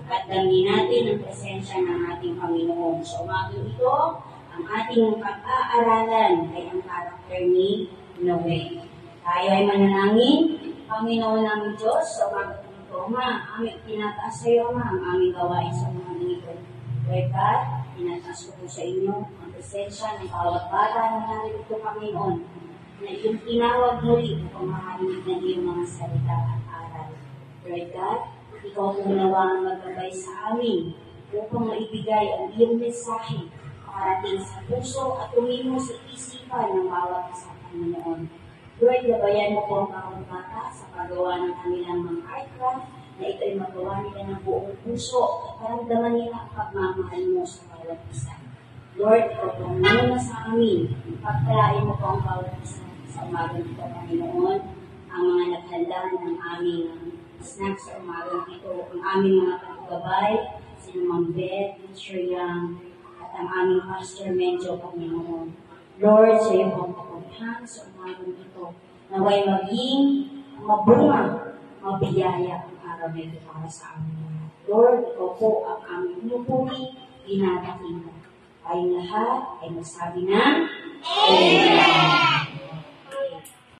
at damhin natin ang presensya ng ating Panginoon. So, umagang ito, ang ating pag-aaralan ay ang karakter ni Noe. Tayo ay mananangin, Panginoon namin Diyos, sa umagang ito, Ama, aming tinataas sa iyo, Ama, ang aming gawain sa mga ito. Lord God, tinataas ko po sa inyo ang presensya ng bawat bata na narito, Panginoon, na iyong tinawag muli upang makarinig ng iyong mga salita at aral. Lord God, ikaw po nawa ang magbabay sa amin upang maibigay ang iyong mensahe makarating sa puso at tumimo sa isipan ng bawat isa, Panginoon. Lord, gabayan mo po ang bawat bata sa paggawa ng kanilang mga art craft na ito'y magawa nila ng buong puso at paramdaman nila ang pagmamahal mo sa bawat isa. Lord, ikaw po muna sa amin. Pagkalain mo po ang bawat isa sa umagang ito, Panginoon, ang mga naghanda ng aming snacks sa umagang ito, ang aming mga pagkabay, si Ma'am Beth, Teacher Yang, at ang aming Pastor Medyo, Panginoon. Lord, sa iyo ang kapuntahan sa umagang ito, naway maging mabunga, mabiyaya ang araw na ito para sa amin. Lord, ikaw po ang aming pinupuri, pinapakita. Tayong lahat ay magsabi na, Amen.